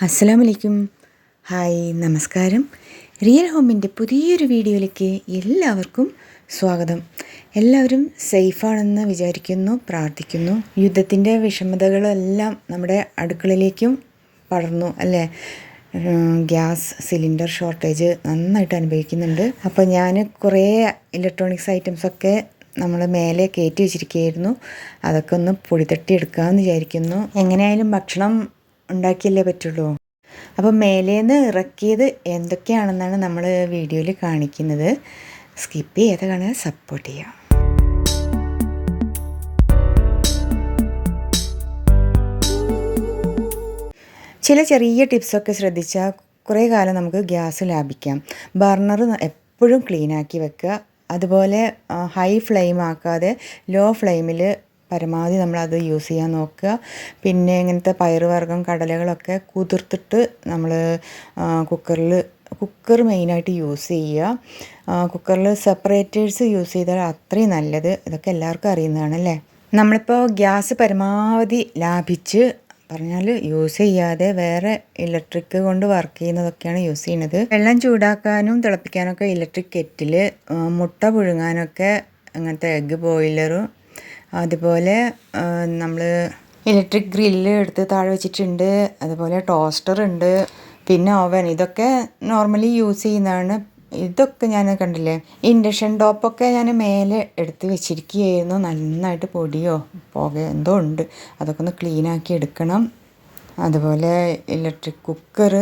അസ്സലാമു അലൈക്കും. ഹായ്, നമസ്കാരം. റിയൽ ഹോമിൻ്റെ പുതിയൊരു വീഡിയോയിലേക്ക് എല്ലാവർക്കും സ്വാഗതം. എല്ലാവരും സേഫാണെന്ന് വിചാരിക്കുന്നു, പ്രാർത്ഥിക്കുന്നു. യുദ്ധത്തിൻ്റെ വിഷമതകളെല്ലാം നമ്മുടെ അടുക്കളയിലേക്കും പടർന്നു അല്ലേ? ഗ്യാസ് സിലിണ്ടർ ഷോർട്ടേജ് നന്നായിട്ട് അനുഭവിക്കുന്നുണ്ട്. അപ്പോൾ ഞാൻ കുറേ ഇലക്ട്രോണിക്സ് ഐറ്റംസൊക്കെ നമ്മൾ മേലെ കയറ്റി വെച്ചിരിക്കുകയായിരുന്നു. അതൊക്കെ ഒന്ന് പൊടി തട്ടി എടുക്കാമെന്ന് വിചാരിക്കുന്നു. എങ്ങനെയായാലും ഭക്ഷണം ഉണ്ടാക്കിയല്ലേ പറ്റുള്ളൂ. അപ്പോൾ മേലേന്ന് ഇറക്കിയത് എന്തൊക്കെയാണെന്നാണ് നമ്മൾ വീഡിയോയിൽ കാണിക്കുന്നത്. സ്കിപ്പ് ചെയ്യാതെ കാണാൻ സപ്പോർട്ട് ചെയ്യാം. ചില ചെറിയ ടിപ്സൊക്കെ ശ്രദ്ധിച്ചാൽ കുറേ കാലം നമുക്ക് ഗ്യാസ് ലാഭിക്കാം. ബർണർ എപ്പോഴും ക്ലീനാക്കി വെക്കുക. അതുപോലെ ഹൈ ഫ്ലെയിം ആക്കാതെ ലോ ഫ്ലെയിമിൽ പരമാവധി നമ്മളത് യൂസ് ചെയ്യാൻ നോക്കുക. പിന്നെ ഇങ്ങനത്തെ പയറുവർഗ്ഗം കടലകളൊക്കെ കുതിർത്തിട്ട് നമ്മൾ കുക്കർ മെയിനായിട്ട് യൂസ് ചെയ്യുക. കുക്കറിൽ സെപ്പറേറ്റേഴ്സ് യൂസ് ചെയ്താൽ അത്രയും നല്ലത്. ഇതൊക്കെ എല്ലാവർക്കും അറിയുന്നതാണ് അല്ലേ? നമ്മളിപ്പോൾ ഗ്യാസ് പരമാവധി ലാഭിച്ച് പറഞ്ഞാൽ യൂസ് ചെയ്യാതെ വേറെ ഇലക്ട്രിക് കൊണ്ട് വർക്ക് ചെയ്യുന്നതൊക്കെയാണ് യൂസ് ചെയ്യുന്നത്. വെള്ളം ചൂടാക്കാനും തിളപ്പിക്കാനൊക്കെ ഇലക്ട്രിക് കെറ്റിൽ, മുട്ട പുഴുങ്ങാനൊക്കെ അങ്ങനത്തെ എഗ്ഗ് ബോയിലറും, അതുപോലെ നമ്മൾ ഇലക്ട്രിക് ഗ്രില്ല് എടുത്ത് താഴെ വെച്ചിട്ടുണ്ട്. അതുപോലെ ടോസ്റ്റർ ഉണ്ട്, പിന്നെ ഓവൻ. ഇതൊക്കെ നോർമലി യൂസ് ചെയ്യുന്നതാണ്. ഇതൊക്കെ ഞാൻ കണ്ടില്ലേ, ഇൻഡക്ഷൻ ടോപ്പൊക്കെ ഞാൻ മേലെ എടുത്ത് വെച്ചിരിക്കുകയായിരുന്നു. നന്നായിട്ട് പൊടിയോ പുകയോ എന്തോ ഉണ്ട്. അതൊക്കെ ഒന്ന് ക്ലീനാക്കി എടുക്കണം. അതുപോലെ ഇലക്ട്രിക് കുക്കർ,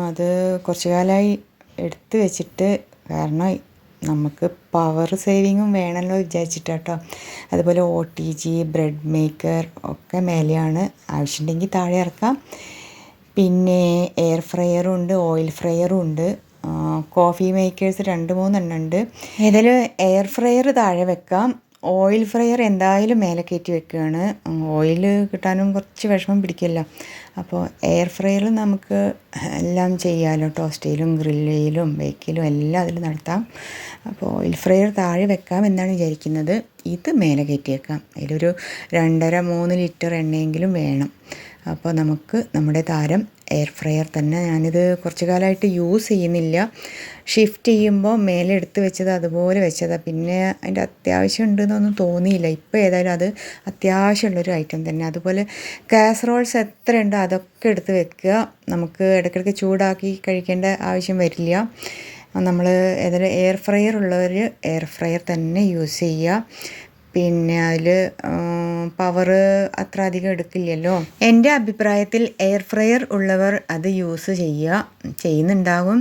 അത് കുറച്ച് കാലമായി എടുത്ത് വെച്ചിട്ട്, കാരണം നമുക്ക് പവർ സേവിങ്ങും വേണമല്ലോ വിചാരിച്ചിട്ടാട്ടോ. അതുപോലെ OTG, ബ്രെഡ് മേക്കർ ഒക്കെ മേലെയാണ്. ആവശ്യമുണ്ടെങ്കിൽ താഴെ ഇറക്കാം. പിന്നെ എയർ ഫ്രയറും ഉണ്ട്, ഓയിൽ ഫ്രയറും ഉണ്ട്. കോഫി മേക്കേഴ്സ് 2-3 എണ്ണം ഉണ്ട്. ഏതായാലും എയർ ഫ്രയർ താഴെ വെക്കാം. ഓയിൽ ഫ്രയർ എന്തായാലും മേലെ കയറ്റി വെക്കുകയാണ്. ഓയിൽ കിട്ടാനും കുറച്ച് വിഷമം പിടിക്കുമല്ലോ. അപ്പോൾ എയർ ഫ്രയറിൽ നമുക്ക് എല്ലാം ചെയ്യാമല്ലോ. ടോസ്റ്റയിലും ഗ്രില്ലിലും ബേക്കിലും എല്ലാം അതിൽ നടത്താം. അപ്പോൾ ഓയിൽ ഫ്രയർ താഴെ വെക്കാം എന്നാണ് വിചാരിക്കുന്നത്. ഇത് മേലെ കയറ്റി വെക്കാം. അതിലൊരു 2.5-3 ലിറ്റർ എണ്ണയെങ്കിലും വേണം. അപ്പോൾ നമുക്ക് നമ്മുടെ താരം എയർ ഫ്രയർ തന്നെ. ഞാനിത് കുറച്ച് കാലമായിട്ട് യൂസ് ചെയ്യുന്നില്ല. ഷിഫ്റ്റ് ചെയ്യുമ്പോൾ മേലെ എടുത്ത് വെച്ചത് അതുപോലെ വെച്ചതാണ്. പിന്നെ അതിൻ്റെ അത്യാവശ്യം ഉണ്ടെന്നൊന്നും തോന്നിയില്ല. ഇപ്പോൾ ഏതായാലും അത് അത്യാവശ്യമുള്ളൊരു ഐറ്റം തന്നെ. അതുപോലെ കാസറോൾസ് എത്രയുണ്ടോ അതൊക്കെ എടുത്ത് വെക്കുക. നമുക്ക് ഇടയ്ക്കിടയ്ക്ക് ചൂടാക്കി കഴിക്കേണ്ട ആവശ്യം വരില്ല. നമ്മൾ ഏതായാലും എയർ ഫ്രയർ ഉള്ളവർ എയർ ഫ്രയർ തന്നെ യൂസ് ചെയ്യുക. പിന്നെ അതിൽ പവർ അത്ര അധികം എടുക്കില്ലല്ലോ. എൻ്റെ അഭിപ്രായത്തിൽ എയർ ഫ്രയർ ഉള്ളവർ അത് യൂസ് ചെയ്യുന്നുണ്ടാകും.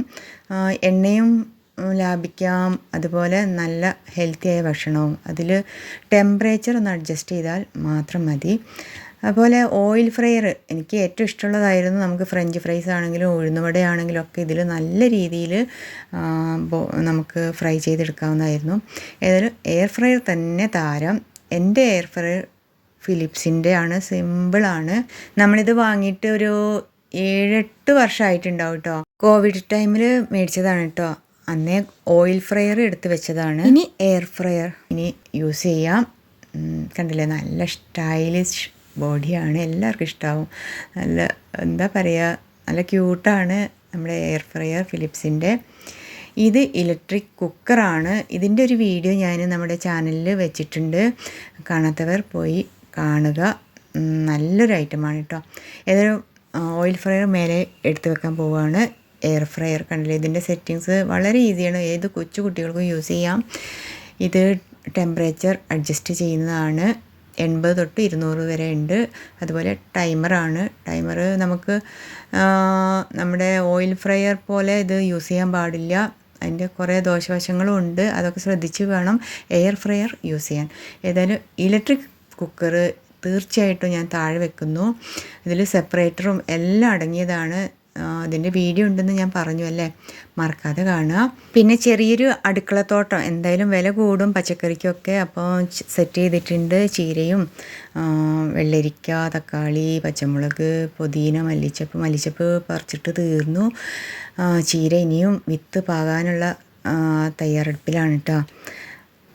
എണ്ണയും ലാഭിക്കാം, അതുപോലെ നല്ല ഹെൽത്തിയായ ഭക്ഷണവും. അതിൽ ടെമ്പറേച്ചർ ഒന്ന് അഡ്ജസ്റ്റ് ചെയ്താൽ മാത്രം മതി. അതുപോലെ ഓയിൽ ഫ്രയർ എനിക്ക് ഏറ്റവും ഇഷ്ടമുള്ളതായിരുന്നു. നമുക്ക് ഫ്രഞ്ച് ഫ്രൈസ് ആണെങ്കിലും ഉഴുന്നുവട ആണെങ്കിലും ഒക്കെ ഇതിൽ നല്ല രീതിയിൽ നമുക്ക് ഫ്രൈ ചെയ്തെടുക്കാവുന്നതായിരുന്നു. ഏതായാലും എയർ ഫ്രയർ തന്നെ താരം. എൻ്റെ എയർ ഫ്രയർ ഫിലിപ്സിൻ്റെ ആണ്, സിമ്പിളാണ്. നമ്മളിത് വാങ്ങിയിട്ട് ഒരു 7-8 വർഷമായിട്ടുണ്ടാവും കേട്ടോ. കോവിഡ് ടൈമിൽ മേടിച്ചതാണ് കേട്ടോ. അന്നേ ഓയിൽ ഫ്രയർ എടുത്ത് വെച്ചതാണ്. ഇനി എയർ ഫ്രയർ ഇനി യൂസ് ചെയ്യാം. കണ്ടില്ലേ, നല്ല സ്റ്റൈലിഷ് ബോഡിയാണ്, എല്ലാവർക്കും ഇഷ്ടമാവും. നല്ല എന്താ പറയുക, നല്ല ക്യൂട്ടാണ് നമ്മുടെ എയർ ഫ്രയർ ഫിലിപ്സിൻ്റെ. ഇത് ഇലക്ട്രിക് കുക്കറാണ്. ഇതിൻ്റെ ഒരു വീഡിയോ ഞാൻ നമ്മുടെ ചാനലിൽ വെച്ചിട്ടുണ്ട്. കാണാത്തവർ പോയി കാണുക. നല്ലൊരു ഐറ്റമാണ് കേട്ടോ. ഏതൊരു ഓയിൽ ഫ്രയർ മേലെ എടുത്ത് വെക്കാൻ പോവുകയാണ്. എയർ ഫ്രയർ കണ്ടില്ലേ, ഇതിൻ്റെ സെറ്റിങ്സ് വളരെ ഈസിയാണ്. ഏത് കൊച്ചു കുട്ടികൾക്കും യൂസ് ചെയ്യാം. ഇത് ടെമ്പറേച്ചർ അഡ്ജസ്റ്റ് ചെയ്യുന്നതാണ്. 80 തൊട്ട് 200 വരെ ഉണ്ട്. അതുപോലെ ടൈമറാണ്. ടൈമർ നമുക്ക് നമ്മുടെ ഓയിൽ ഫ്രയർ പോലെ ഇത് യൂസ് ചെയ്യാൻ പാടില്ല. അതിൻ്റെ കുറേ ദോഷവശങ്ങളും ഉണ്ട്. അതൊക്കെ ശ്രദ്ധിച്ച് വേണം എയർ ഫ്രയർ യൂസ് ചെയ്യാൻ. ഏതായാലും ഇലക്ട്രിക് കുക്കർ തീർച്ചയായിട്ടും ഞാൻ താഴെ വെക്കുന്നു. ഇതിൽ സെപ്പറേറ്ററും എല്ലാം അടങ്ങിയതാണ്. അതിൻ്റെ വീഡിയോ ഉണ്ടെന്ന് ഞാൻ പറഞ്ഞു അല്ലേ, മറക്കാതെ കാണുക. പിന്നെ ചെറിയൊരു അടുക്കളത്തോട്ടം, എന്തായാലും വില കൂടും പച്ചക്കറിക്കൊക്കെ. അപ്പോൾ സെറ്റ് ചെയ്തിട്ടുണ്ട്. ചീരയും വെള്ളരിക്ക, തക്കാളി, പച്ചമുളക്, പുതിന, മല്ലിച്ചപ്പ് പറിച്ചിട്ട് തീർന്നു. ചീര ഇനിയും വിത്ത് പാകാനുള്ള തയ്യാറെടുപ്പിലാണ് കേട്ടോ.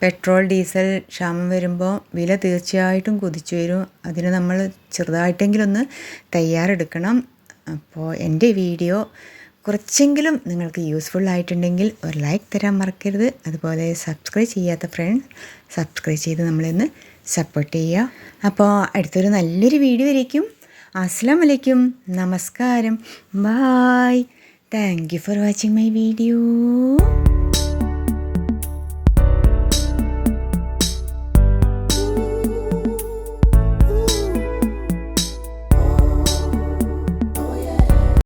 പെട്രോൾ ഡീസൽ ക്ഷാമം വരുമ്പോൾ വില തീർച്ചയായിട്ടും കുതിച്ചു വരും. അതിന് നമ്മൾ ചെറുതായിട്ടെങ്കിലും ഒന്ന് തയ്യാറെടുക്കണം. അപ്പോൾ എൻ്റെ വീഡിയോ കുറച്ചെങ്കിലും നിങ്ങൾക്ക് യൂസ്ഫുൾ ആയിട്ടുണ്ടെങ്കിൽ ഒരു ലൈക്ക് തരാൻ മറക്കരുത്. അതുപോലെ സബ്സ്ക്രൈബ് ചെയ്യാത്ത ഫ്രണ്ട്സ് സബ്സ്ക്രൈബ് ചെയ്ത് നമ്മളൊന്ന് സപ്പോർട്ട് ചെയ്യുക. അപ്പോൾ അടുത്തൊരു നല്ലൊരു വീഡിയോ ആയിരിക്കും. അസ്സലാമു അലൈക്കും, നമസ്കാരം, bye. Thank you for watching my video.